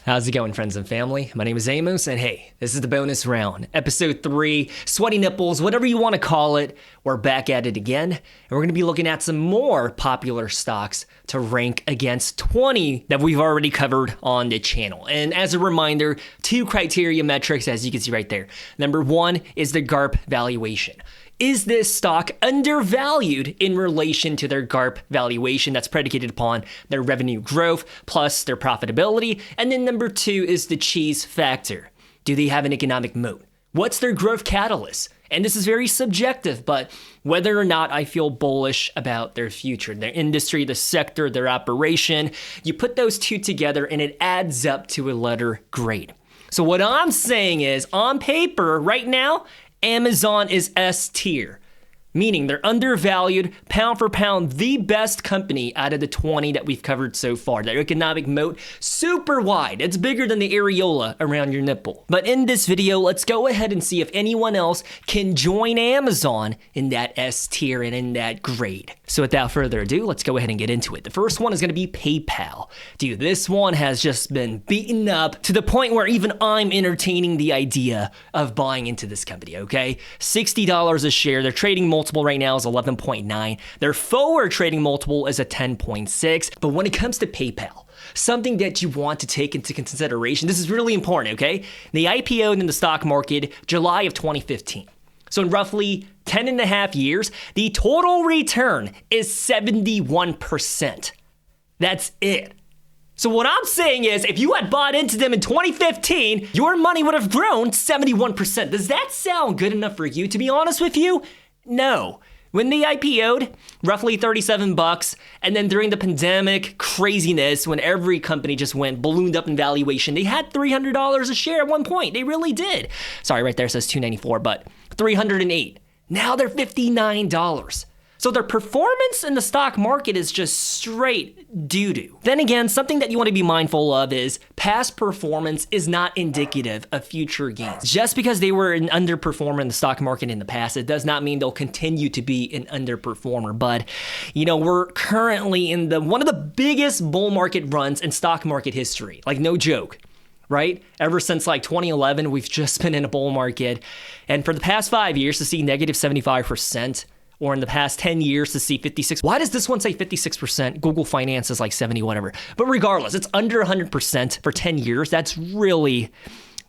How's it going, friends and family? My name is Amos, and hey, this is the bonus round, episode 3, sweaty nipples, whatever you want to call it. We're back at it again, and we're going to be looking at some more popular stocks to rank against 20 that we've already covered on the channel. And as a reminder, 2 criteria metrics, as you can see right there. Number 1 is the GARP valuation. Is this stock undervalued in relation to their GARP valuation that's predicated upon their revenue growth plus their profitability? And then number 2 is the cheese factor. Do they have an economic moat? What's their growth catalyst? And this is very subjective, but whether or not I feel bullish about their future, their industry, the sector, their operation, you put those 2 together and it adds up to a letter grade. So what I'm saying is, on paper, right now, Amazon is S tier, meaning they're undervalued, pound for pound, the best company out of the 20 that we've covered so far. Their economic moat, super wide. It's bigger than the areola around your nipple. But in this video, let's go ahead and see if anyone else can join Amazon in that S tier and in that grade. So without further ado, let's go ahead and get into it. The first one is going to be PayPal. Dude, this one has just been beaten up to the point where even I'm entertaining the idea of buying into this company, okay? $60 a share. Their trading multiple right now is 11.9. Their forward trading multiple is a 10.6. But when it comes to PayPal, something that you want to take into consideration, this is really important, okay? They IPO'd in the stock market July of 2015. So in roughly 10 and a half years, the total return is 71%. That's it. So what I'm saying is, if you had bought into them in 2015, your money would have grown 71%. Does that sound good enough for you? To be honest with you, no. When they IPO'd, roughly $37, and then during the pandemic craziness, when every company just went ballooned up in valuation, they had $300 a share at one point. They really did. Sorry, right there it says $294, but $308. Now they're $59. So their performance in the stock market is just straight doo-doo. Then again, something that you want to be mindful of is past performance is not indicative of future gains. Just because they were an underperformer in the stock market in the past, it does not mean they'll continue to be an underperformer. But, you know, we're currently in one of the biggest bull market runs in stock market history. Like, no joke. Right? Ever since like 2011, we've just been in a bull market. And for the past 5 years to see negative 75%, or in the past 10 years to see 56. Why does this one say 56%? Google Finance is like 70, whatever. But regardless, it's under 100% for 10 years. That's really,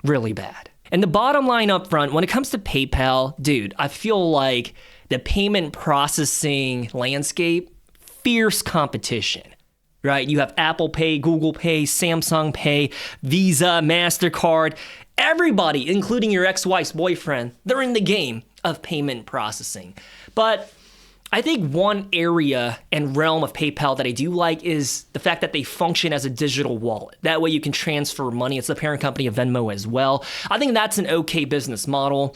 really bad. And the bottom line up front, when it comes to PayPal, dude, I feel like the payment processing landscape, fierce competition. Right? You have Apple Pay, Google Pay, Samsung Pay, Visa, MasterCard, everybody, including your ex-wife's boyfriend, they're in the game of payment processing. But I think one area and realm of PayPal that I do like is the fact that they function as a digital wallet. That way you can transfer money. It's the parent company of Venmo as well. I think that's an okay business model.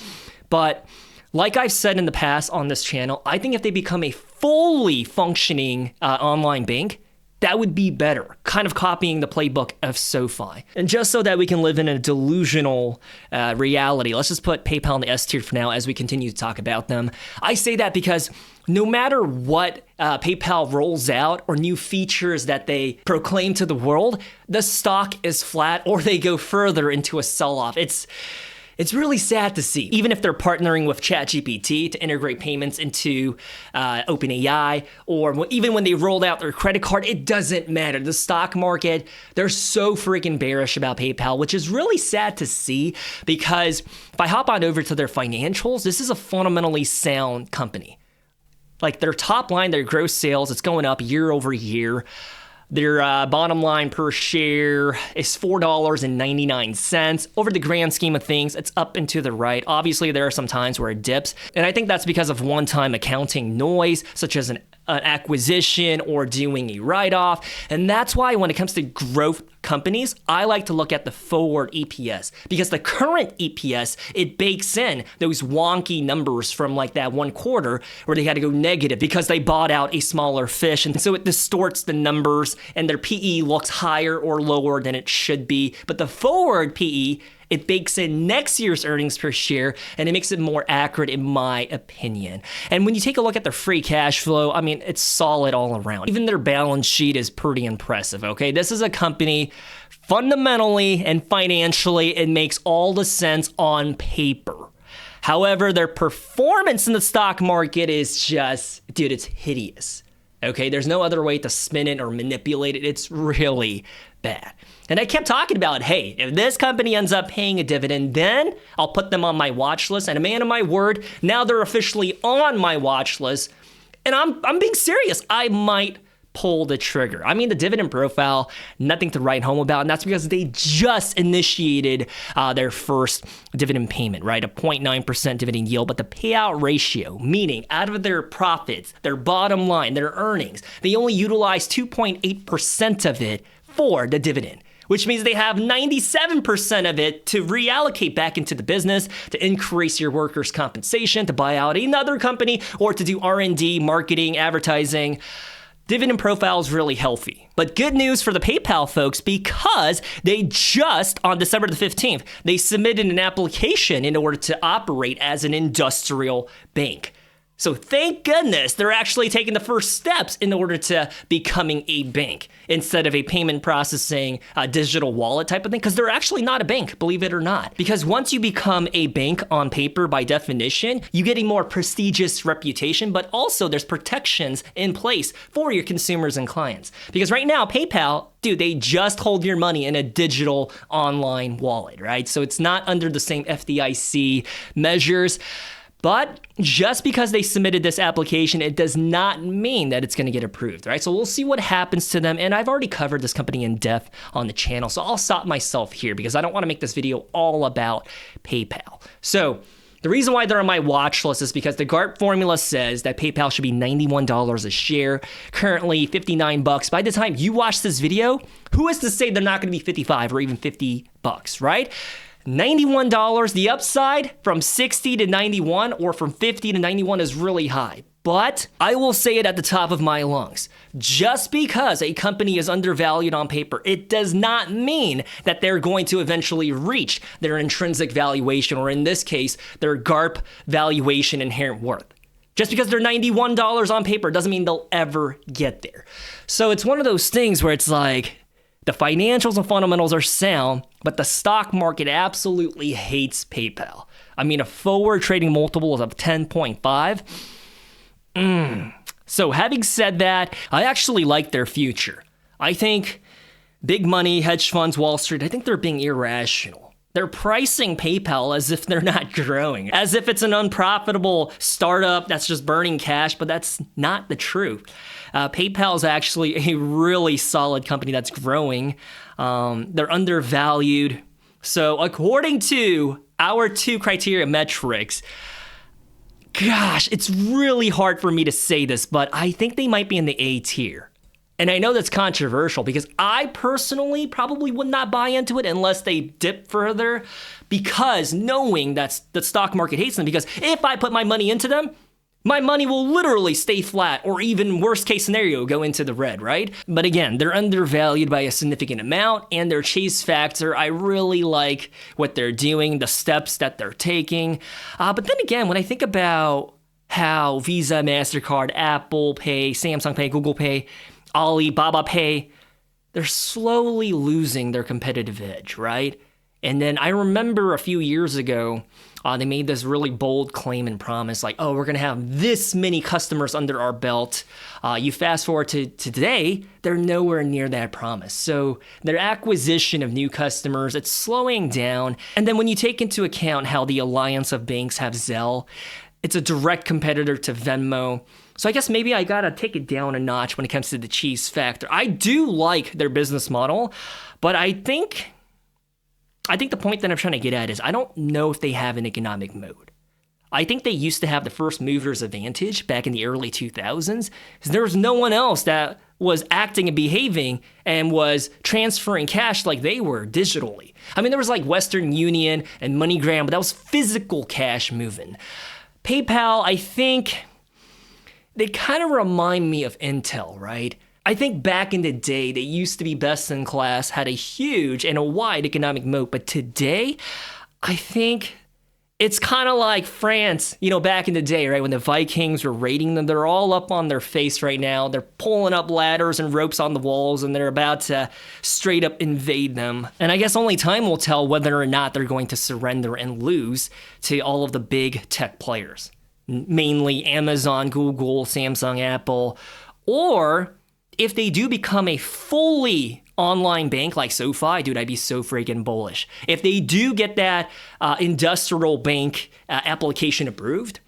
But like I've said in the past on this channel, I think if they become a fully functioning online bank, that would be better, kind of copying the playbook of SoFi. And just so that we can live in a delusional reality, let's just put PayPal in the S tier for now as we continue to talk about them. I say that because no matter what PayPal rolls out or new features that they proclaim to the world, the stock is flat or they go further into a sell-off. It's really sad to see. Even if they're partnering with ChatGPT to integrate payments into OpenAI, or even when they rolled out their credit card, it doesn't matter. The stock market, they're so freaking bearish about PayPal, which is really sad to see because if I hop on over to their financials, this is a fundamentally sound company. Like their top line, their gross sales, it's going up year over year. Their bottom line per share is $4.99. Over the grand scheme of things, it's up and to the right. Obviously, there are some times where it dips, and I think that's because of one-time accounting noise, such as an acquisition or doing a write-off. And that's why when it comes to growth companies, I like to look at the forward EPS because the current EPS, it bakes in those wonky numbers from like that one quarter where they had to go negative because they bought out a smaller fish. And so it distorts the numbers and their PE looks higher or lower than it should be. But the forward PE, It bakes in next year's earnings per share, and it makes it more accurate in my opinion. And when you take a look at their free cash flow, I mean, it's solid all around. Even their balance sheet is pretty impressive, okay? This is a company fundamentally and financially, it makes all the sense on paper. However, their performance in the stock market is just, dude, it's hideous. Okay, there's no other way to spin it or manipulate it. It's really bad. And I kept talking about, hey, if this company ends up paying a dividend, then I'll put them on my watch list. And a man of my word, now they're officially on my watch list. And I'm being serious. I might pull the trigger. I mean, the dividend profile, nothing to write home about. And that's because they just initiated their first dividend payment, right? A 0.9% dividend yield. But the payout ratio, meaning out of their profits, their bottom line, their earnings, they only utilize 2.8% of it for the dividend, which means they have 97% of it to reallocate back into the business, to increase your workers' compensation, to buy out another company, or to do R&D, marketing, advertising. Dividend profile is really healthy. But good news for the PayPal folks, because they just, on December the 15th, they submitted an application in order to operate as an industrial bank. So thank goodness they're actually taking the first steps in order to becoming a bank instead of a payment processing digital wallet type of thing, because they're actually not a bank, believe it or not. Because once you become a bank on paper, by definition, you get a more prestigious reputation, but also there's protections in place for your consumers and clients. Because right now, PayPal, dude, they just hold your money in a digital online wallet, right? So it's not under the same FDIC measures. But just because they submitted this application, it does not mean that it's going to get approved, right? So we'll see what happens to them. And I've already covered this company in depth on the channel, so I'll stop myself here because I don't want to make this video all about PayPal. So the reason why they're on my watch list is because the GARP formula says that PayPal should be $91 a share, currently $59. By the time you watch this video, who is to say they're not going to be 55 or even $50, right? $91, the upside from 60 to 91 or from 50 to 91 is really high. But I will say it at the top of my lungs. Just because a company is undervalued on paper, it does not mean that they're going to eventually reach their intrinsic valuation, or in this case, their GARP valuation inherent worth. Just because they're $91 on paper doesn't mean they'll ever get there. So it's one of those things where it's like, the financials and fundamentals are sound, but the stock market absolutely hates PayPal. I mean, a forward trading multiple is of 10.5. So having said that, I actually like their future. I think big money, hedge funds, Wall Street, I think they're being irrational. They're pricing PayPal as if they're not growing, as if it's an unprofitable startup that's just burning cash, but that's not the truth. PayPal is actually a really solid company that's growing. They're undervalued. So according to our two criteria metrics, gosh, it's really hard for me to say this, but I think they might be in the A tier. And I know that's controversial because I personally probably would not buy into it unless they dip further, because knowing that the stock market hates them, because if I put my money into them, my money will literally stay flat, or even worst case scenario, go into the red, right? But again, they're undervalued by a significant amount, and their chase factor, I really like what they're doing, the steps that they're taking. But then again, when I think about how Visa, MasterCard, Apple Pay, Samsung Pay, Google Pay, Alibaba Pay, they're slowly losing their competitive edge, right? And then I remember a few years ago, they made this really bold claim and promise, like, oh, we're going to have this many customers under our belt. You fast forward to today, they're nowhere near that promise. So their acquisition of new customers, it's slowing down. And then when you take into account how the alliance of banks have Zelle, it's a direct competitor to Venmo. So I guess maybe I got to take it down a notch when it comes to the cheese factor. I do like their business model, but I think the point that I'm trying to get at is I don't know if they have an economic mode. I think they used to have the first mover's advantage back in the early 2000s, because there was no one else that was acting and behaving and was transferring cash like they were digitally. I mean, there was like Western Union and MoneyGram, but that was physical cash moving. PayPal, I think they kind of remind me of Intel, right? I think back in the day, they used to be best in class, had a huge and a wide economic moat. But today, I think it's kind of like France, back in the day, right? When the Vikings were raiding them, they're all up on their face right now. They're pulling up ladders and ropes on the walls, and they're about to straight up invade them. And I guess only time will tell whether or not they're going to surrender and lose to all of the big tech players, mainly Amazon, Google, Samsung, Apple, or if they do become a fully online bank like SoFi, dude, I'd be so freaking bullish. If they do get that industrial bank application approved,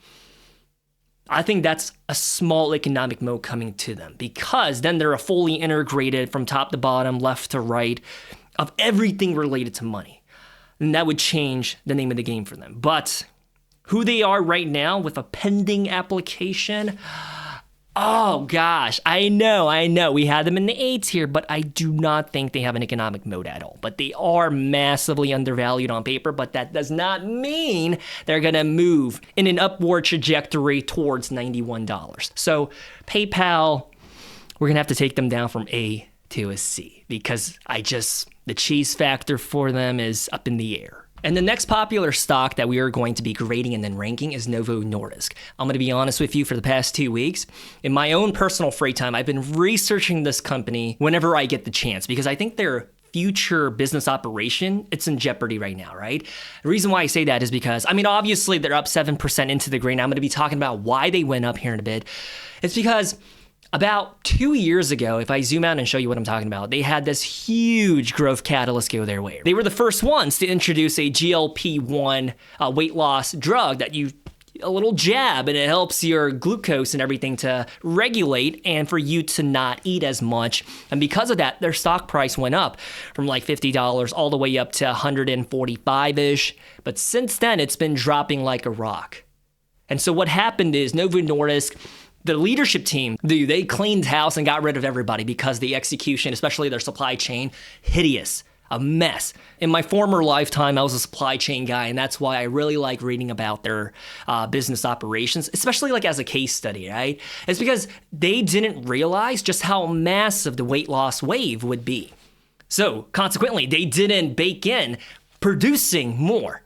I think that's a small economic moat coming to them, because then they're a fully integrated from top to bottom, left to right, of everything related to money. And that would change the name of the game for them. But who they are right now with a pending application, oh gosh, I know. We had them in the 8s here, but I do not think they have an economic moat at all. But they are massively undervalued on paper, but that does not mean they're going to move in an upward trajectory towards $91. So PayPal, we're going to have to take them down from A to a C, because the cheese factor for them is up in the air. And the next popular stock that we are going to be grading and then ranking is Novo Nordisk. I'm going to be honest with you, for the past 2 weeks, in my own personal free time, I've been researching this company whenever I get the chance, because I think their future business operation, it's in jeopardy right now, right? The reason why I say that is because, obviously they're up 7% into the green. I'm going to be talking about why they went up here in a bit. It's because about 2 years ago, if I zoom out and show you what I'm talking about, they had this huge growth catalyst go their way. They were the first ones to introduce a GLP-1 weight loss drug that a little jab, and it helps your glucose and everything to regulate and for you to not eat as much. And because of that, their stock price went up from like $50 all the way up to 145-ish. But since then, it's been dropping like a rock. And so what happened is Novo Nordisk, the leadership team, they cleaned house and got rid of everybody because the execution, especially their supply chain, hideous, a mess. In my former lifetime, I was a supply chain guy, and that's why I really like reading about their business operations, especially like as a case study, right? It's because they didn't realize just how massive the weight loss wave would be. So consequently, they didn't bake in producing more.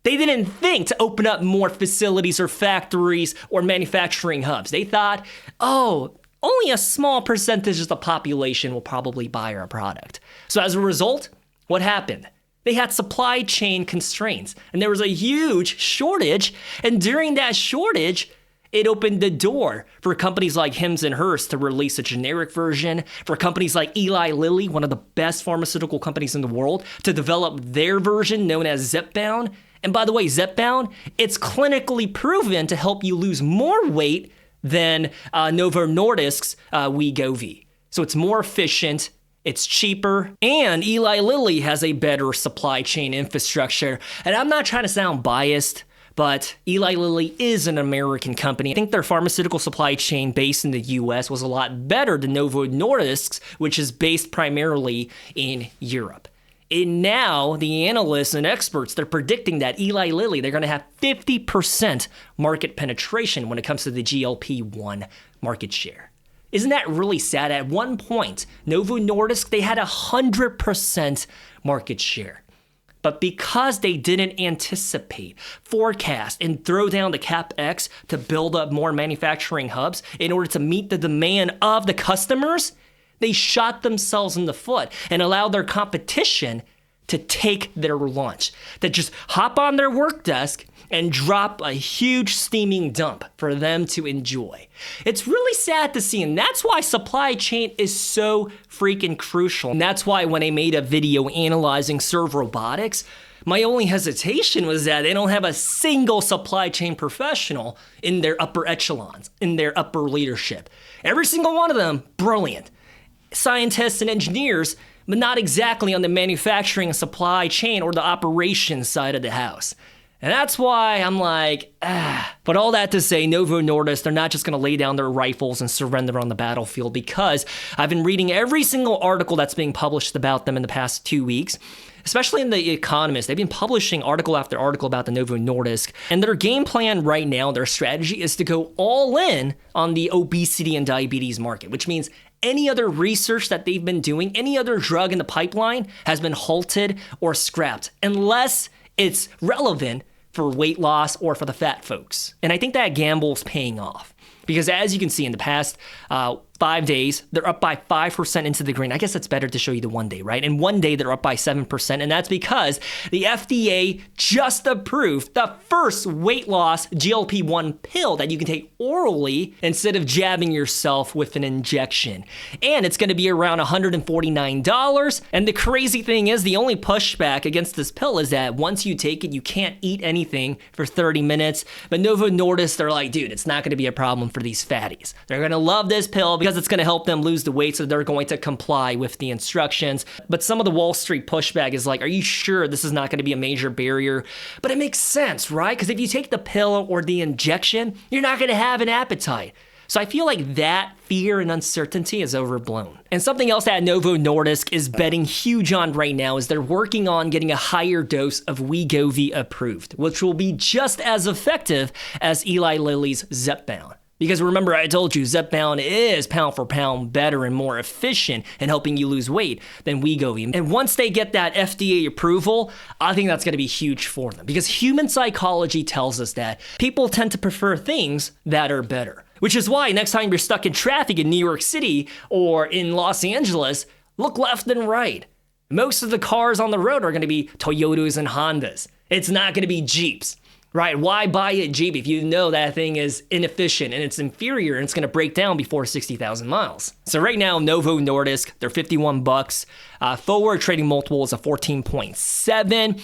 They didn't think to open up more facilities or factories or manufacturing hubs. They thought, only a small percentage of the population will probably buy our product. So as a result, what happened? They had supply chain constraints, and there was a huge shortage. And during that shortage, it opened the door for companies like Hims & Hers to release a generic version, for companies like Eli Lilly, one of the best pharmaceutical companies in the world, to develop their version known as Zepbound. And by the way, Zepbound, it's clinically proven to help you lose more weight than Novo Nordisk's Wegovy. So it's more efficient, it's cheaper, and Eli Lilly has a better supply chain infrastructure. And I'm not trying to sound biased, but Eli Lilly is an American company. I think their pharmaceutical supply chain based in the US was a lot better than Novo Nordisk's, which is based primarily in Europe. And now the analysts and experts, they're predicting that Eli Lilly, they're going to have 50% market penetration when it comes to the GLP-1 market share. Isn't that really sad? At one point, Novo Nordisk, they had 100% market share. But because they didn't anticipate, forecast, and throw down the CapEx to build up more manufacturing hubs in order to meet the demand of the customers, they shot themselves in the foot and allowed their competition to take their lunch, to just hop on their work desk and drop a huge steaming dump for them to enjoy. It's really sad to see, and that's why supply chain is so freaking crucial. And that's why when I made a video analyzing Serve Robotics, my only hesitation was that they don't have a single supply chain professional in their upper echelons, in their upper leadership. Every single one of them, brilliant. Scientists and engineers, but not exactly on the manufacturing and supply chain or the operations side of the house. And that's why I'm like, But all that to say, Novo Nordisk, they're not just going to lay down their rifles and surrender on the battlefield, because I've been reading every single article that's being published about them in the past 2 weeks, especially in The Economist. They've been publishing article after article about the Novo Nordisk, and their game plan right now, their strategy is to go all in on the obesity and diabetes market, which means any other research that they've been doing, any other drug in the pipeline has been halted or scrapped, unless it's relevant for weight loss or for the fat folks. And I think that gamble's paying off. Because as you can see in the past 5 days, they're up by 5% into the green. I guess that's better to show you the 1 day, right? And 1 day, they're up by 7%. And that's because the FDA just approved the first weight loss GLP-1 pill that you can take orally instead of jabbing yourself with an injection. And it's going to be around $149. And the crazy thing is, the only pushback against this pill is that once you take it, you can't eat anything for 30 minutes. But Novo Nordisk, they're like, dude, it's not going to be a problem for these fatties. They're going to love this pill because it's going to help them lose the weight, so they're going to comply with the instructions. But some of the Wall Street pushback is like, are you sure this is not going to be a major barrier? But it makes sense, right? Because if you take the pill or the injection, you're not going to have an appetite. So I feel like that fear and uncertainty is overblown. And something else that Novo Nordisk is betting huge on right now is they're working on getting a higher dose of Wegovy approved, which will be just as effective as Eli Lilly's Zepbound. Because remember, I told you, Zepbound is pound for pound better and more efficient in helping you lose weight than Wegovy. And once they get that FDA approval, I think that's going to be huge for them. Because human psychology tells us that people tend to prefer things that are better. Which is why next time you're stuck in traffic in New York City or in Los Angeles, look left and right. Most of the cars on the road are going to be Toyotas and Hondas. It's not going to be Jeeps. Right, why buy a Jeep if you know that thing is inefficient and it's inferior and it's going to break down before 60,000 miles? So right now, Novo Nordisk, they're $51. Forward trading multiple is a 14.7.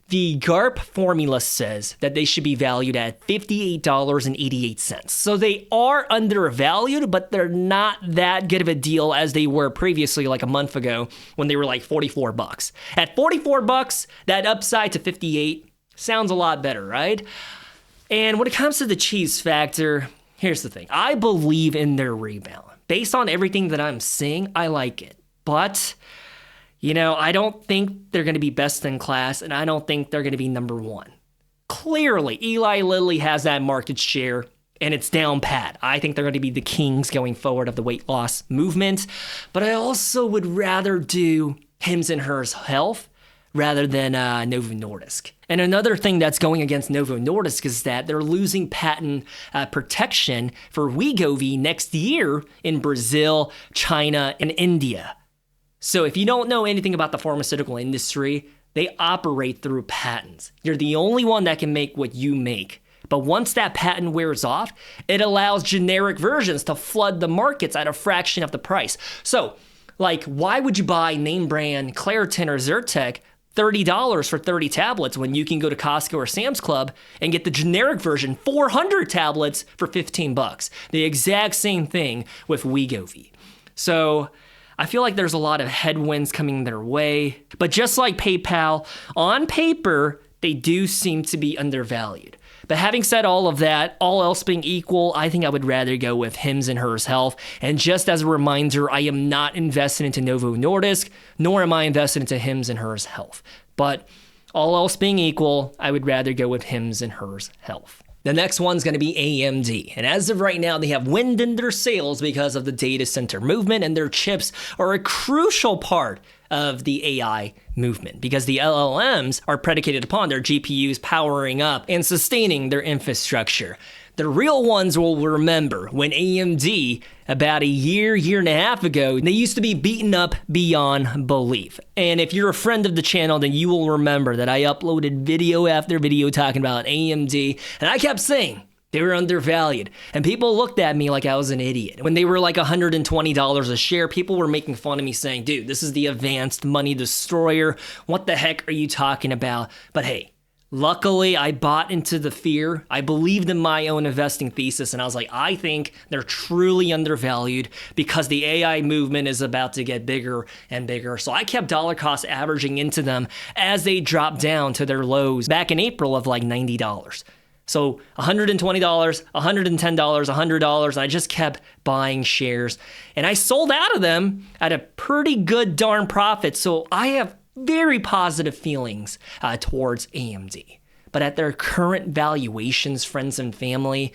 The GARP formula says that they should be valued at $58.88. So they are undervalued, but they're not that good of a deal as they were previously, like a month ago, when they were like $44. At $44, that upside to 58 sounds a lot better, right? And when it comes to the cheese factor, here's the thing. I believe in their rebound. Based on everything that I'm seeing, I like it. But, I don't think they're going to be best in class, and I don't think they're going to be number one. Clearly, Eli Lilly has that market share, and it's down pat. I think they're going to be the kings going forward of the weight loss movement. But I also would rather do Hims and Hers Health rather than Novo Nordisk. And another thing that's going against Novo Nordisk is that they're losing patent protection for Wegovy next year in Brazil, China, and India. So if you don't know anything about the pharmaceutical industry, they operate through patents. You're the only one that can make what you make. But once that patent wears off, it allows generic versions to flood the markets at a fraction of the price. So, why would you buy name brand Claritin or Zyrtec $30 for 30 tablets when you can go to Costco or Sam's Club and get the generic version, 400 tablets for $15? The exact same thing with Wegovy. So I feel like there's a lot of headwinds coming their way. But just like PayPal, on paper, they do seem to be undervalued. But having said all of that, all else being equal, I think I would rather go with Hims and Hers Health. And just as a reminder, I am not invested into Novo Nordisk, nor am I invested into Hims and Hers Health. But all else being equal, I would rather go with Hims and Hers Health. The next one's going to be AMD. And as of right now, they have wind in their sails because of the data center movement, and their chips are a crucial part of the AI movement because the LLMs are predicated upon their GPUs powering up and sustaining their infrastructure. The real ones will remember when AMD, about a year and a half ago, they used to be beaten up beyond belief. And if you're a friend of the channel, then you will remember that I uploaded video after video talking about AMD, and I kept saying they were undervalued. And people looked at me like I was an idiot. When they were like $120 a share, people were making fun of me saying, dude, this is the advanced money destroyer. What the heck are you talking about? But hey, luckily, I bought into the fear. I believed in my own investing thesis, and I was like, I think they're truly undervalued because the AI movement is about to get bigger and bigger. So I kept dollar cost averaging into them as they dropped down to their lows back in April of like $90. So $120, $110, $100, and I just kept buying shares. And I sold out of them at a pretty good darn profit. So I have very positive feelings towards AMD. But at their current valuations, friends and family,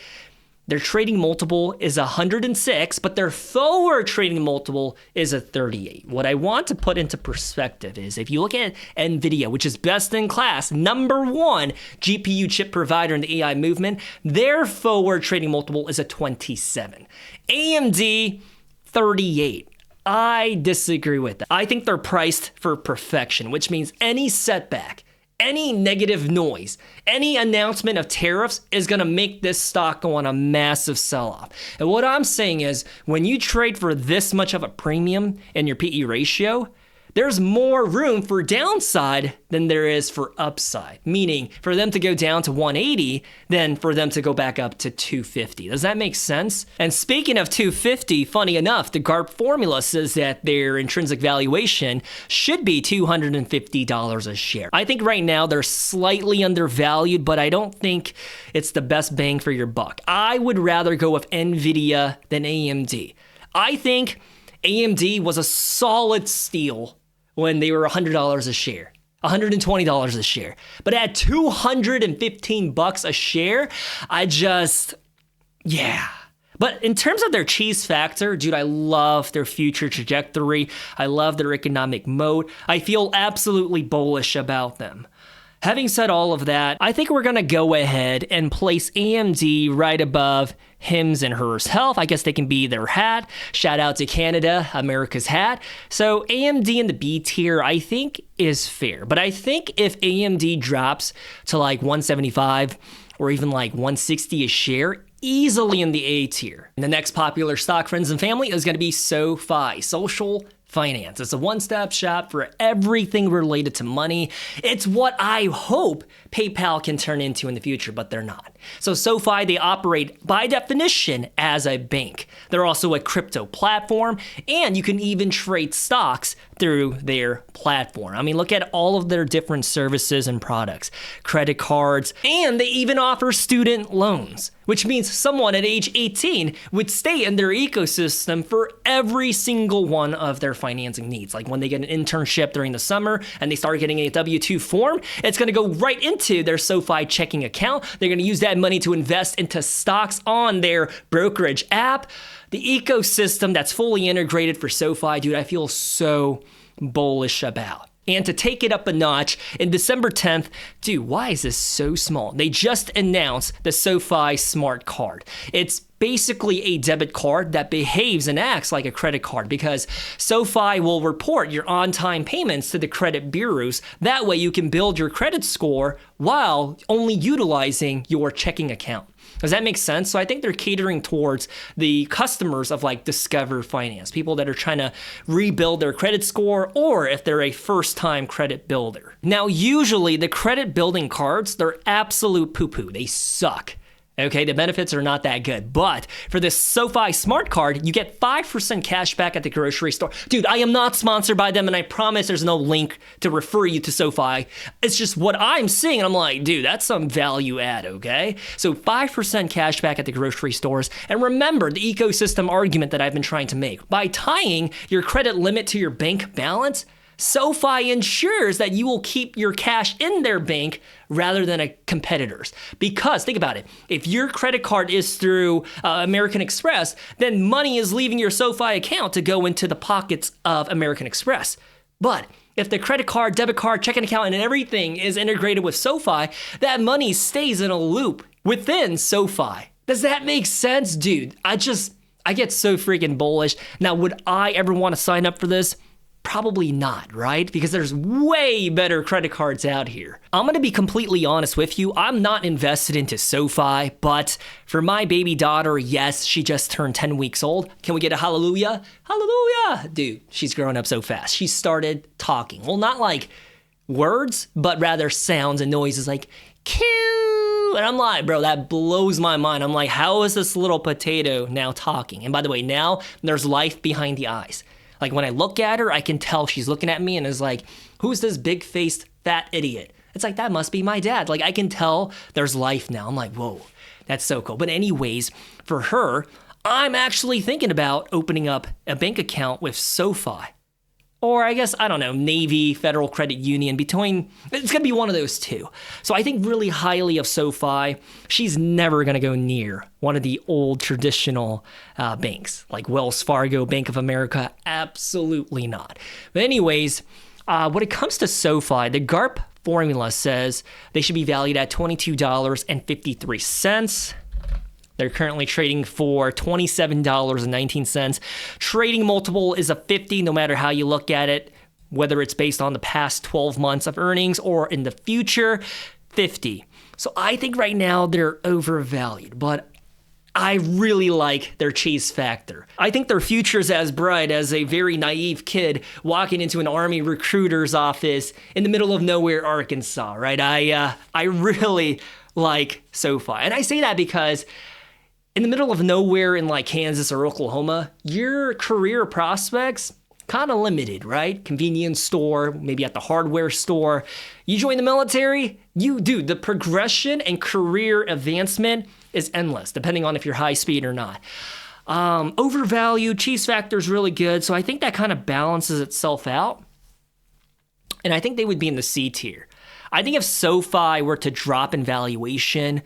Their trading multiple is 106, but their forward trading multiple is a 38. What I want to put into perspective is if you look at NVIDIA, which is best in class, number one GPU chip provider in the AI movement, their forward trading multiple is a 27. AMD, 38. I disagree with that. I think they're priced for perfection, which means any setback, any negative noise, any announcement of tariffs is going to make this stock go on a massive sell-off. And what I'm saying is when you trade for this much of a premium in your PE ratio, there's more room for downside than there is for upside, meaning for them to go down to 180 than for them to go back up to 250. Does that make sense? And speaking of 250, funny enough, the GARP formula says that their intrinsic valuation should be $250 a share. I think right now they're slightly undervalued, but I don't think it's the best bang for your buck. I would rather go with NVIDIA than AMD. I think AMD was a solid steal when they were $100 a share, $120 a share. But at $215 a share, yeah. But in terms of their cheese factor, dude, I love their future trajectory. I love their economic moat. I feel absolutely bullish about them. Having said all of that, I think we're going to go ahead and place AMD right above Hims and Hers Health. I guess they can be their hat. Shout out to Canada, America's hat. So AMD in the B tier, I think, is fair. But I think if AMD drops to like 175 or even like 160 a share, easily in the A tier. And the next popular stock, friends and family, is going to be SoFi, social finance. It's a one-stop shop for everything related to money. It's what I hope PayPal can turn into in the future, but they're not. So SoFi, they operate by definition as a bank. They're also a crypto platform, and you can even trade stocks through their platform. I mean, look at all of their different services and products, credit cards, and they even offer student loans, which means someone at age 18 would stay in their ecosystem for every single one of their financing needs. Like when they get an internship during the summer and they start getting a W-2 form, it's going to go right into their SoFi checking account. They're going to use that money to invest into stocks on their brokerage app. The ecosystem that's fully integrated for SoFi, dude, I feel so bullish about. And to take it up a notch, in December 10th, dude, why is this so small? They just announced the SoFi Smart Card. It's basically a debit card that behaves and acts like a credit card because SoFi will report your on-time payments to the credit bureaus. That way you can build your credit score while only utilizing your checking account. Does that make sense? So I think they're catering towards the customers of like Discover Finance, people that are trying to rebuild their credit score, or if they're a first-time credit builder. Now, usually the credit building cards, they're absolute poo-poo. They suck. Okay, the benefits are not that good. But for this SoFi Smart Card, you get 5% cash back at the grocery store. Dude, I am not sponsored by them, and I promise there's no link to refer you to SoFi. It's just what I'm seeing, and I'm like, dude, that's some value add, okay? So 5% cash back at the grocery stores. And remember the ecosystem argument that I've been trying to make. By tying your credit limit to your bank balance, SoFi ensures that you will keep your cash in their bank rather than a competitor's. Because think about it, if your credit card is through American Express, then money is leaving your SoFi account to go into the pockets of American Express. But if the credit card, debit card, checking account, and everything is integrated with SoFi, that money stays in a loop within SoFi. Does that make sense? Dude, I get so freaking bullish. Now, would I ever want to sign up for this? Probably not, right? Because there's way better credit cards out here. I'm going to be completely honest with you. I'm not invested into SoFi, but for my baby daughter, yes, she just turned 10 weeks old. Can we get a hallelujah? Hallelujah! Dude, she's growing up so fast. She started talking. Well, not like words, but rather sounds and noises like, cute. And I'm like, bro, that blows my mind. I'm like, how is this little potato now talking? And by the way, now there's life behind the eyes. Like when I look at her, I can tell she's looking at me and is like, who's this big-faced fat idiot? It's like, that must be my dad. Like I can tell there's life now. I'm like, whoa, that's so cool. But anyways, for her, I'm actually thinking about opening up a bank account with SoFi. or I guess, I don't know, Navy, Federal Credit Union, it's going to be one of those two. So I think really highly of SoFi. She's never going to go near one of the old traditional banks like Wells Fargo, Bank of America. Absolutely not. But anyways, when it comes to SoFi, the GARP formula says they should be valued at $22.53. They're currently trading for $27.19. Trading multiple is a 50, no matter how you look at it, whether it's based on the past 12 months of earnings or in the future, 50. So I think right now they're overvalued, but I really like their chase factor. I think their future's as bright as a very naive kid walking into an Army recruiter's office in the middle of nowhere, Arkansas, right? I really like SoFi. And I say that because in the middle of nowhere in like Kansas or Oklahoma, your career prospects kind of limited, right? Convenience store, maybe at the hardware store. You join the military, the progression and career advancement is endless, depending on if you're high speed or not. Overvalued, cheese factor is really good, so I think that kind of balances itself out. And I think they would be in the C tier. I think if SoFi were to drop in valuation,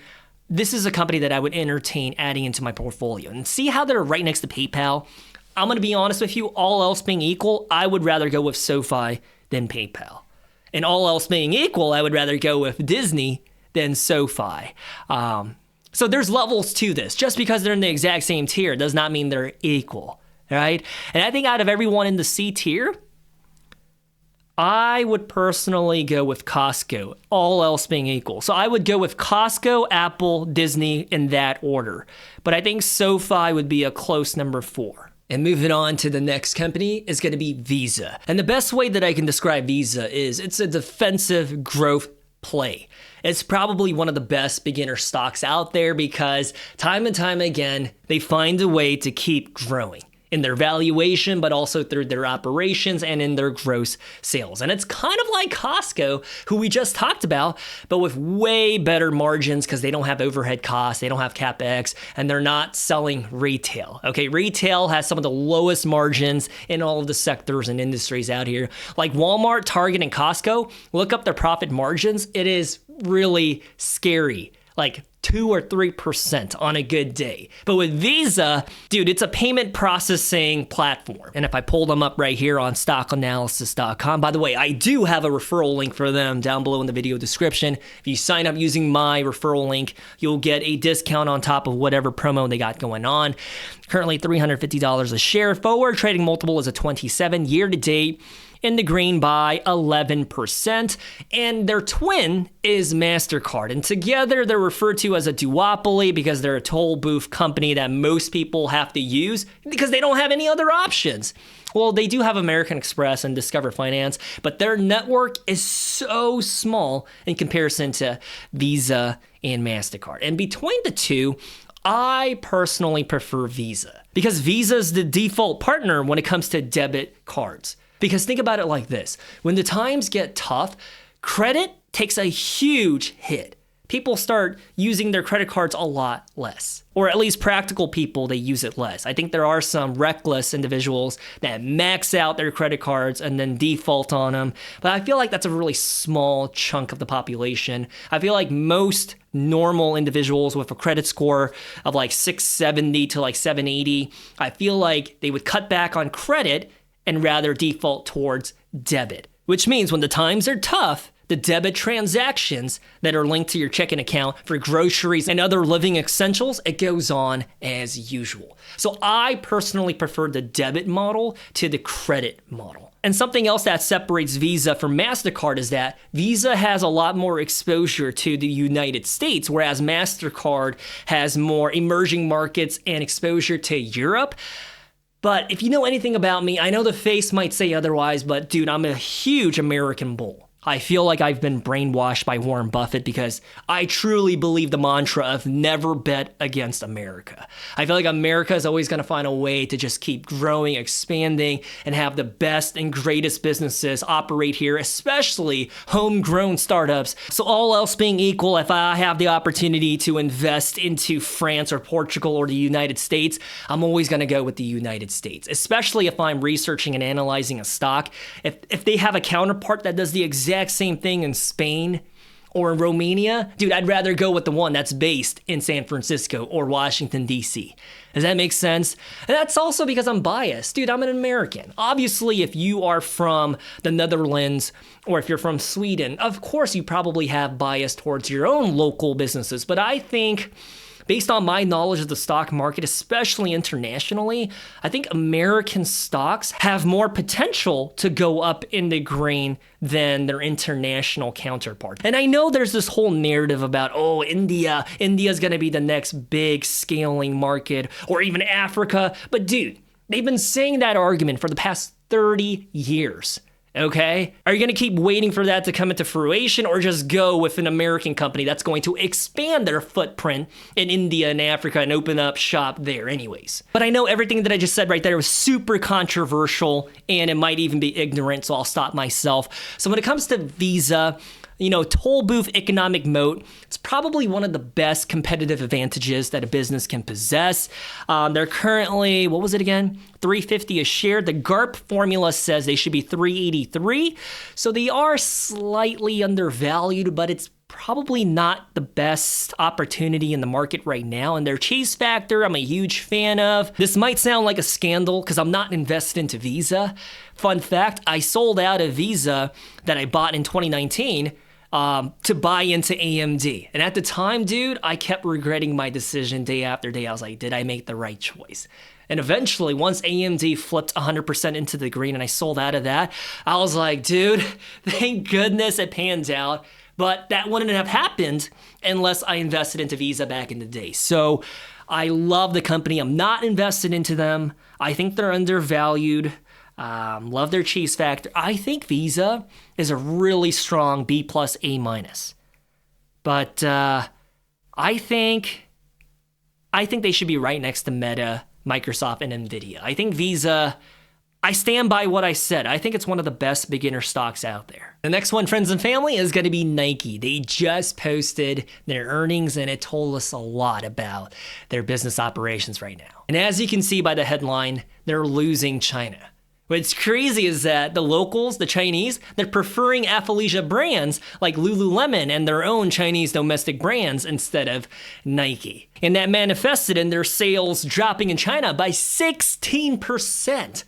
this is a company that I would entertain adding into my portfolio. And see how they're right next to PayPal? I'm going to be honest with you, all else being equal, I would rather go with SoFi than PayPal. And all else being equal, I would rather go with Disney than SoFi. So there's levels to this. Just because they're in the exact same tier does not mean they're equal, right? And I think out of everyone in the C tier, I would personally go with Costco, all else being equal. So I would go with Costco, Apple, Disney in that order. But I think SoFi would be a close number 4. And moving on to the next company is going to be Visa. And the best way that I can describe Visa is it's a defensive growth play. It's probably one of the best beginner stocks out there because time and time again, they find a way to keep growing in their valuation, but also through their operations and in their gross sales. And it's kind of like Costco, who we just talked about, but with way better margins because they don't have overhead costs, they don't have CapEx, and they're not selling retail. Okay, retail has some of the lowest margins in all of the sectors and industries out here. Like Walmart, Target, and Costco, look up their profit margins. It is really scary. Like 2 or 3% on a good day. But with Visa, dude, it's a payment processing platform. And if I pull them up right here on stockanalysis.com, by the way, I do have a referral link for them down below in the video description. If you sign up using my referral link, you'll get a discount on top of whatever promo they got going on. Currently $350 a share. Forward trading multiple is a 27 year to date. In the green by 11%, and their twin is MasterCard. And together they're referred to as a duopoly because they're a toll booth company that most people have to use because they don't have any other options. Well, they do have American Express and Discover Finance, but their network is so small in comparison to Visa and MasterCard. And between the two, I personally prefer Visa because Visa is the default partner when it comes to debit cards. Because think about it like this. When the times get tough, credit takes a huge hit. People start using their credit cards a lot less. Or at least practical people, they use it less. I think there are some reckless individuals that max out their credit cards and then default on them. But I feel like that's a really small chunk of the population. I feel like most normal individuals with a credit score of like 670 to like 780, I feel like they would cut back on credit and rather default towards debit, which means when the times are tough, the debit transactions that are linked to your checking account for groceries and other living essentials, it goes on as usual. So I personally prefer the debit model to the credit model. And something else that separates Visa from MasterCard is that Visa has a lot more exposure to the United States, whereas MasterCard has more emerging markets and exposure to Europe. But if you know anything about me, I know the face might say otherwise, but dude, I'm a huge American bull. I feel like I've been brainwashed by Warren Buffett because I truly believe the mantra of never bet against America. I feel like America is always going to find a way to just keep growing, expanding, and have the best and greatest businesses operate here, especially homegrown startups. So all else being equal, if I have the opportunity to invest into France or Portugal or the United States, I'm always going to go with the United States, especially if I'm researching and analyzing a stock. If they have a counterpart that does the exact same thing in Spain or in Romania, dude, I'd rather go with the one that's based in San Francisco or Washington, D.C. Does that make sense? And that's also because I'm biased. Dude, I'm an American. Obviously, if you are from the Netherlands or if you're from Sweden, of course you probably have bias towards your own local businesses. But I think, based on my knowledge of the stock market, especially internationally, I think American stocks have more potential to go up in the grain than their international counterpart. And I know there's this whole narrative about, oh, India's gonna be the next big scaling market, or even Africa. But dude, they've been saying that argument for the past 30 years. Okay? Are you going to keep waiting for that to come into fruition, or just go with an American company that's going to expand their footprint in India and Africa and open up shop there anyways? But I know everything that I just said right there was super controversial, and it might even be ignorant, so I'll stop myself. So when it comes to Visa, toll booth economic moat, it's probably one of the best competitive advantages that a business can possess. They're currently, what was it again? $3.50 a share. The GARP formula says they should be $3.83. So they are slightly undervalued, but it's probably not the best opportunity in the market right now. And their chase factor, I'm a huge fan of. This might sound like a scandal because I'm not invested into Visa. Fun fact, I sold out of Visa that I bought in 2019 to buy into AMD. And at the time, dude, I kept regretting my decision day after day. I was like, did I make the right choice? And eventually, once AMD flipped 100% into the green and I sold out of that, I was like, dude, thank goodness it pans out. But that wouldn't have happened unless I invested into Visa back in the day. So I love the company. I'm not invested into them. I think they're undervalued. Love their cheese factor. I think Visa is a really strong B plus A minus. But I think they should be right next to Meta, Microsoft, and Nvidia. I think Visa, I stand by what I said. I think it's one of the best beginner stocks out there. The next one, friends and family, is going to be Nike. They just posted their earnings, and it told us a lot about their business operations right now. And as you can see by the headline, they're losing China. What's crazy is that the locals, the Chinese, they're preferring athleisure brands like Lululemon and their own Chinese domestic brands instead of Nike. And that manifested in their sales dropping in China by 16%.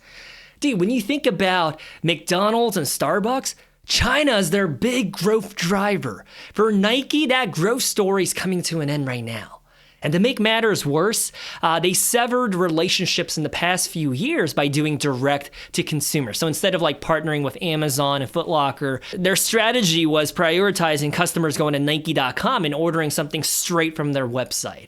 Dude, when you think about McDonald's and Starbucks, China is their big growth driver. For Nike, that growth story is coming to an end right now. And to make matters worse, they severed relationships in the past few years by doing direct to consumer. So instead of partnering with Amazon and Foot Locker, their strategy was prioritizing customers going to Nike.com and ordering something straight from their website.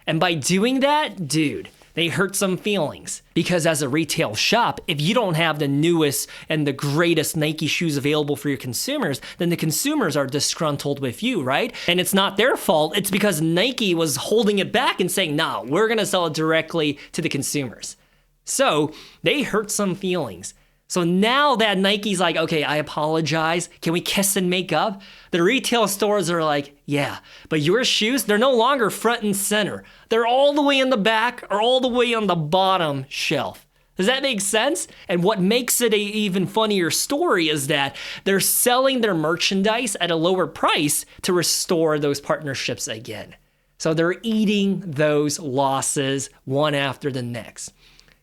And by doing that, dude, they hurt some feelings. Because as a retail shop, if you don't have the newest and the greatest Nike shoes available for your consumers, then the consumers are disgruntled with you, right? And it's not their fault. It's because Nike was holding it back and saying, nah, we're going to sell it directly to the consumers. So they hurt some feelings. So now that Nike's like, okay, I apologize. Can we kiss and make up? The retail stores are like, yeah, but your shoes, they're no longer front and center. They're all the way in the back or all the way on the bottom shelf. Does that make sense? And what makes it an even funnier story is that they're selling their merchandise at a lower price to restore those partnerships again. So they're eating those losses one after the next.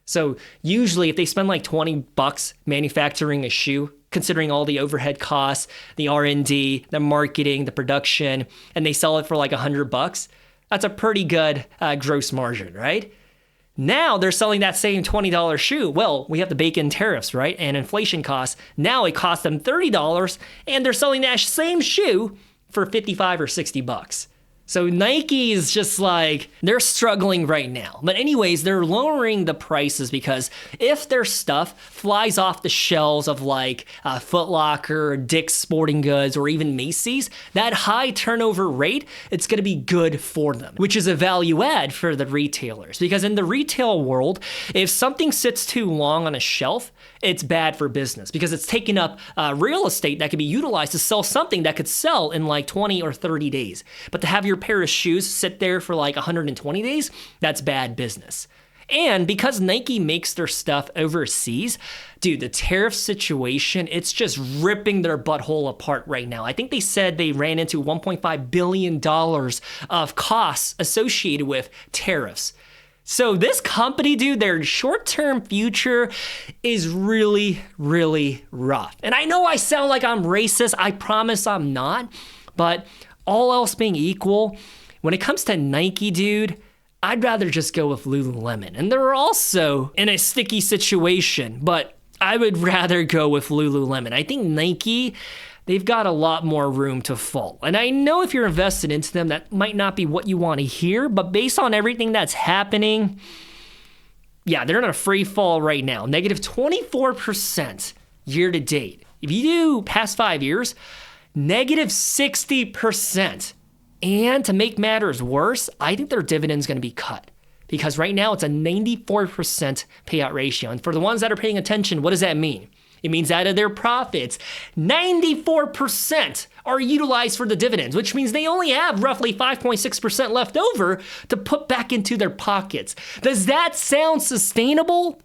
So usually if they spend $20 manufacturing a shoe, considering all the overhead costs, the R&D, the marketing, the production, and they sell it for $100, that's a pretty good gross margin, right? Now they're selling that same $20 shoe. Well, we have to bake in tariffs, right? And inflation costs. Now it costs them $30 and they're selling that same shoe for $55 or $60. So Nike is just like, they're struggling right now. But anyways, they're lowering the prices because if their stuff flies off the shelves of like Foot Locker, Dick's Sporting Goods, or even Macy's, that high turnover rate, it's going to be good for them, which is a value add for the retailers. Because in the retail world, if something sits too long on a shelf, it's bad for business because it's taking up real estate that could be utilized to sell something that could sell in like 20 or 30 days. But to have your pair of shoes sit there for like 120 days, that's bad business. And because Nike makes their stuff overseas, dude, the tariff situation, it's just ripping their butthole apart right now. I think they said they ran into $1.5 billion of costs associated with tariffs. So this company, dude, their short-term future is really, really rough. And I know I sound like I'm racist. I promise I'm not. But all else being equal, when it comes to Nike, dude, I'd rather just go with Lululemon. And they're also in a sticky situation, but I would rather go with Lululemon. I think Nike, they've got a lot more room to fall. And I know if you're invested into them, that might not be what you want to hear, but based on everything that's happening, yeah, they're in a free fall right now. Negative 24% year to date. If you do past 5 years, negative 60%. And to make matters worse, I think their dividend's going to be cut. Because right now it's a 94% payout ratio. And for the ones that are paying attention, what does that mean? It means out of their profits, 94% are utilized for the dividends, which means they only have roughly 5.6% left over to put back into their pockets. Does that sound sustainable?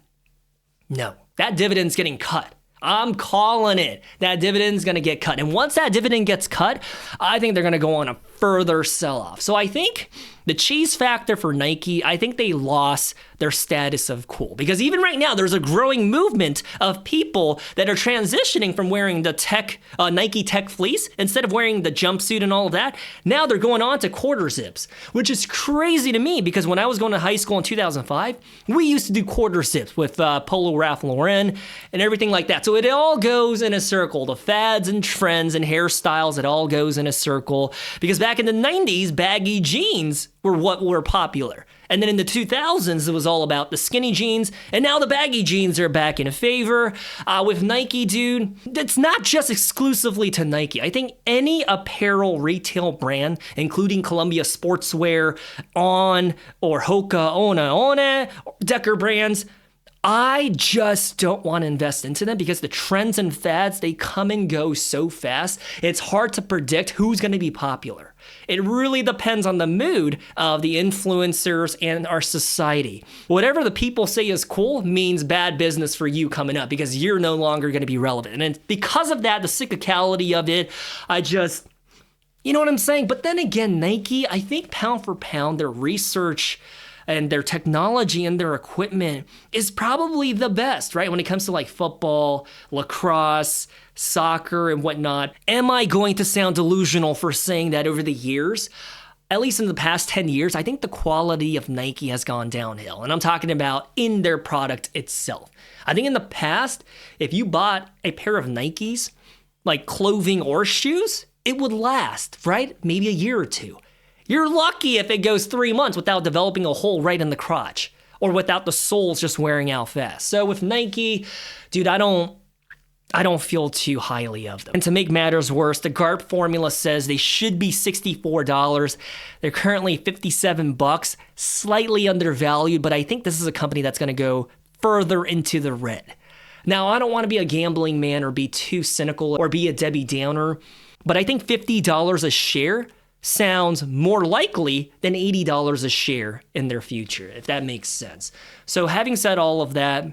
No, that dividend's getting cut. I'm calling it. That dividend's going to get cut. And once that dividend gets cut, I think they're going to go on a further sell-off. So I think the cheese factor for Nike, I think they lost their status of cool. Because even right now, there's a growing movement of people that are transitioning from wearing the Nike Tech fleece instead of wearing the jumpsuit and all of that. Now they're going on to quarter zips, which is crazy to me because when I was going to high school in 2005, we used to do quarter zips with Polo Ralph Lauren and everything like that. So it all goes in a circle. The fads and trends and hairstyles, it all goes in a circle. Because back in the 90s, baggy jeans were what were popular. And then in the 2000s, it was all about the skinny jeans. And now the baggy jeans are back in favor. With Nike, dude, it's not just exclusively to Nike. I think any apparel retail brand, including Columbia Sportswear, On, or Hoka, Ona, Decker brands, I just don't want to invest into them because the trends and fads, they come and go so fast. It's hard to predict who's going to be popular. It really depends on the mood of the influencers and our society. Whatever the people say is cool means bad business for you coming up because you're no longer going to be relevant. And because of that, the cyclicality of it, you know what I'm saying? But then again, Nike, I think pound for pound, their research and their technology and their equipment is probably the best, right? When it comes to like football, lacrosse, soccer, and whatnot. Am I going to sound delusional for saying that over the years? At least in the past 10 years, I think the quality of Nike has gone downhill. And I'm talking about in their product itself. I think in the past, if you bought a pair of Nikes, like clothing or shoes, it would last, right? Maybe a year or two. You're lucky if it goes 3 months without developing a hole right in the crotch or without the soles just wearing out fast. So with Nike, dude, I don't feel too highly of them. And to make matters worse, the GARP formula says they should be $64. They're currently $57, slightly undervalued, but I think this is a company that's going to go further into the red. Now, I don't want to be a gambling man or be too cynical or be a Debbie Downer, but I think $50 a share sounds more likely than $80 a share in their future, if that makes sense. So having said all of that,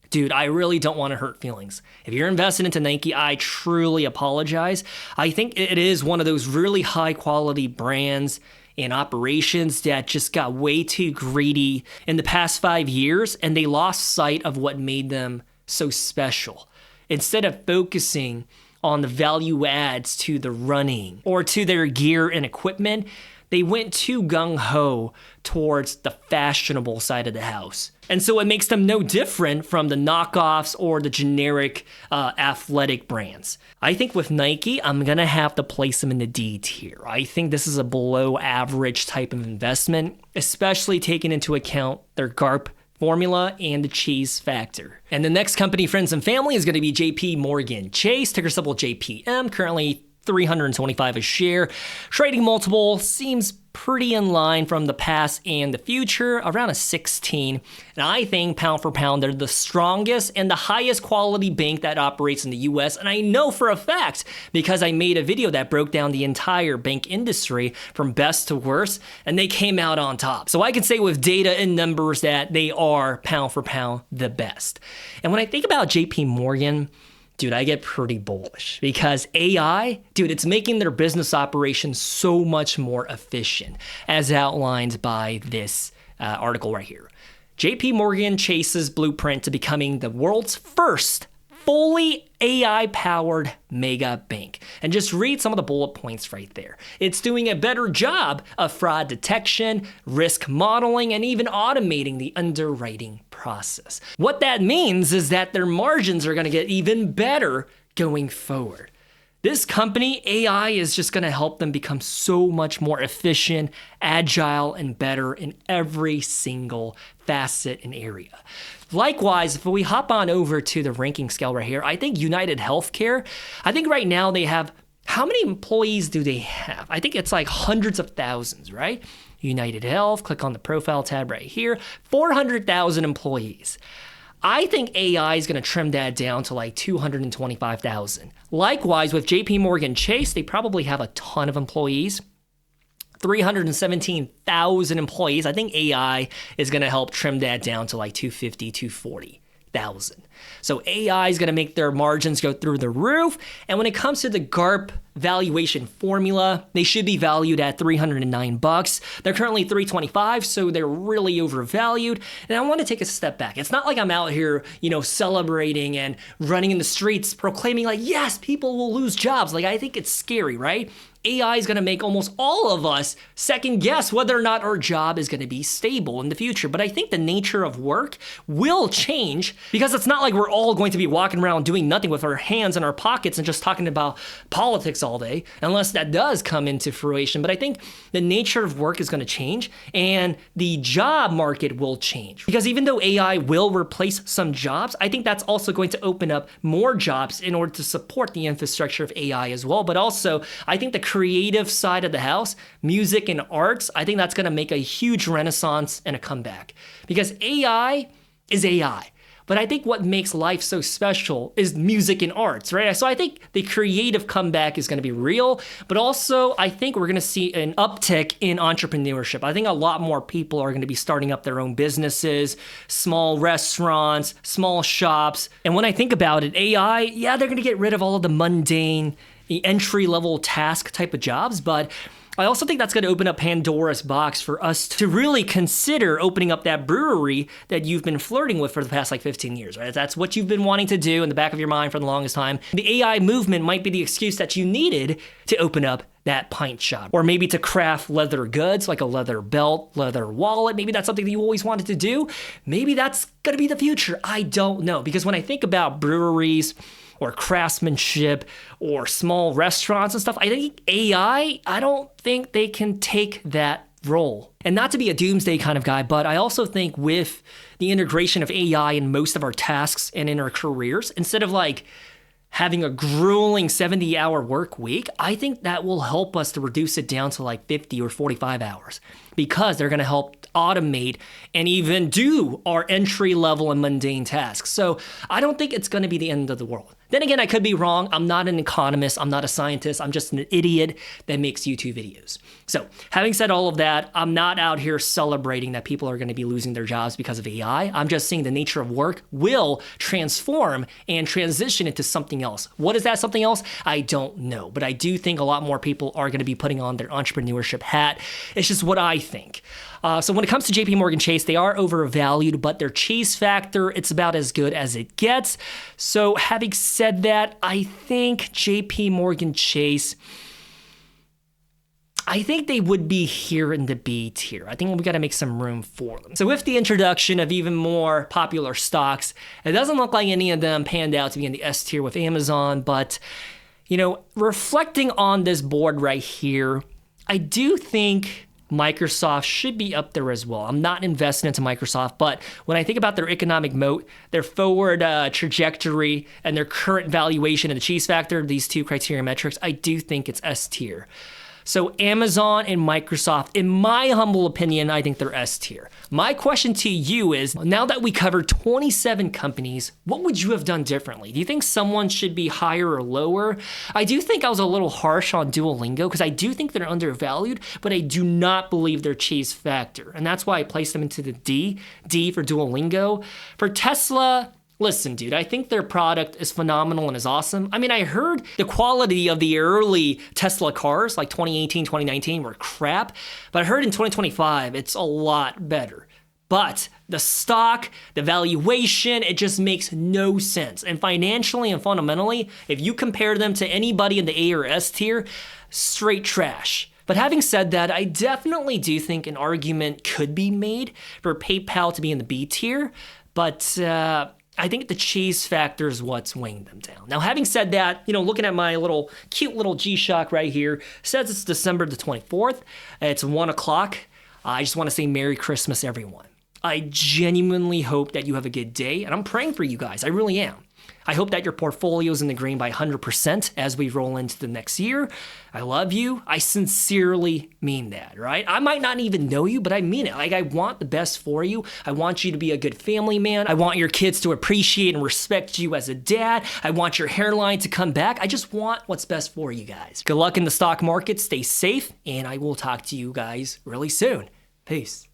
dude, I really don't want to hurt feelings. If you're invested into Nike, I truly apologize. I think it is one of those really high quality brands and operations that just got way too greedy in the past 5 years, and they lost sight of what made them so special. Instead of focusing on the value adds to the running or to their gear and equipment, they went too gung-ho towards the fashionable side of the house. And so it makes them no different from the knockoffs or the generic athletic brands. I think with Nike, I'm going to have to place them in the D tier. I think this is a below average type of investment, especially taking into account their GARP formula and the cheese factor. And the next company, friends and family, is going to be JP Morgan Chase, ticker symbol JPM, currently $325 a share. Trading multiple seems pretty in line from the past and the future, around a 16. And I think pound for pound, they're the strongest and the highest quality bank that operates in the US. And I know for a fact because I made a video that broke down the entire bank industry from best to worst, and they came out on top. So I can say with data and numbers that they are pound for pound the best. And when I think about JP Morgan, dude, I get pretty bullish because AI, dude, it's making their business operations so much more efficient, as outlined by this article right here. JP Morgan Chase's blueprint to becoming the world's first fully AI-powered mega bank. And just read some of the bullet points right there. It's doing a better job of fraud detection, risk modeling, and even automating the underwriting process. What that means is that their margins are going to get even better going forward. This company, AI, is just going to help them become so much more efficient, agile, and better in every single facet and area. Likewise, if we hop on over to the ranking scale right here, I think United Healthcare, I think right now they have, how many employees do they have? I think it's like hundreds of thousands, right? United Health, click on the profile tab right here, 400,000 employees. I think AI is going to trim that down to like 225,000. Likewise, with JP Morgan Chase, they probably have a ton of employees. 317,000 employees. I think AI is going to help trim that down to like 250, 240,000. So AI is going to make their margins go through the roof. And when it comes to the GARP valuation formula, they should be valued at $309. They're currently $325, so they're really overvalued. And I want to take a step back. It's not like I'm out here, celebrating and running in the streets proclaiming like, yes, people will lose jobs. Like, I think it's scary, right? AI is going to make almost all of us second guess whether or not our job is going to be stable in the future. But I think the nature of work will change because it's not like we're all going to be walking around doing nothing with our hands in our pockets and just talking about politics all day, unless that does come into fruition. But I think the nature of work is going to change and the job market will change. Because even though AI will replace some jobs, I think that's also going to open up more jobs in order to support the infrastructure of AI as well. But also, I think the creative side of the house, music and arts, I think that's going to make a huge renaissance and a comeback. Because AI is AI. But I think what makes life so special is music and arts, right? So I think the creative comeback is going to be real, but also I think we're going to see an uptick in entrepreneurship. I think a lot more people are going to be starting up their own businesses, small restaurants, small shops. And when I think about it, AI, yeah, they're going to get rid of all of the mundane, the entry-level task type of jobs, but I also think that's going to open up Pandora's box for us to really consider opening up that brewery that you've been flirting with for the past 15 years, right? That's what you've been wanting to do in the back of your mind for the longest time. The AI movement might be the excuse that you needed to open up that pint shop, or maybe to craft leather goods like a leather belt, leather wallet. Maybe that's something that you always wanted to do. Maybe that's going to be the future. I don't know. Because when I think about breweries, or craftsmanship, or small restaurants and stuff, I think AI, I don't think they can take that role. And not to be a doomsday kind of guy, but I also think with the integration of AI in most of our tasks and in our careers, instead of having a grueling 70-hour work week, I think that will help us to reduce it down to 50 or 45 hours because they're going to help automate and even do our entry-level and mundane tasks. So I don't think it's going to be the end of the world. Then again, I could be wrong. I'm not an economist. I'm not a scientist. I'm just an idiot that makes YouTube videos. So having said all of that, I'm not out here celebrating that people are going to be losing their jobs because of AI. I'm just saying the nature of work will transform and transition into something else. What is that something else? I don't know. But I do think a lot more people are going to be putting on their entrepreneurship hat. It's just what I think. So when it comes to JP Morgan Chase, they are overvalued, but their cheese factor, it's about as good as it gets. So having said that, I think JP Morgan Chase, I think they would be here in the B tier. I think we got to make some room for them. So with the introduction of even more popular stocks, it doesn't look like any of them panned out to be in the S tier with Amazon, but reflecting on this board right here, I do think Microsoft should be up there as well. I'm not invested into Microsoft, but when I think about their economic moat, their forward trajectory, and their current valuation and the cheese factor, these two criteria metrics, I do think it's S tier. So Amazon and Microsoft, in my humble opinion, I think they're S tier. My question to you is, now that we covered 27 companies, what would you have done differently? Do you think someone should be higher or lower? I do think I was a little harsh on Duolingo because I do think they're undervalued, but I do not believe their cheese factor. And that's why I placed them into the D for Duolingo. For Tesla, listen, dude, I think their product is phenomenal and is awesome. I mean, I heard the quality of the early Tesla cars, like 2018, 2019, were crap, but I heard in 2025, it's a lot better. But the stock, the valuation, it just makes no sense. And financially and fundamentally, if you compare them to anybody in the A or S tier, straight trash. But having said that, I definitely do think an argument could be made for PayPal to be in the B tier, but I think the cheese factor is what's weighing them down. Now, having said that, looking at my cute little G-Shock right here, says it's December the 24th. It's 1 o'clock. I just want to say Merry Christmas, everyone. I genuinely hope that you have a good day, and I'm praying for you guys. I really am. I hope that your portfolio's in the green by 100% as we roll into the next year. I love you. I sincerely mean that, right? I might not even know you, but I mean it. I want the best for you. I want you to be a good family man. I want your kids to appreciate and respect you as a dad. I want your hairline to come back. I just want what's best for you guys. Good luck in the stock market. Stay safe, and I will talk to you guys really soon. Peace.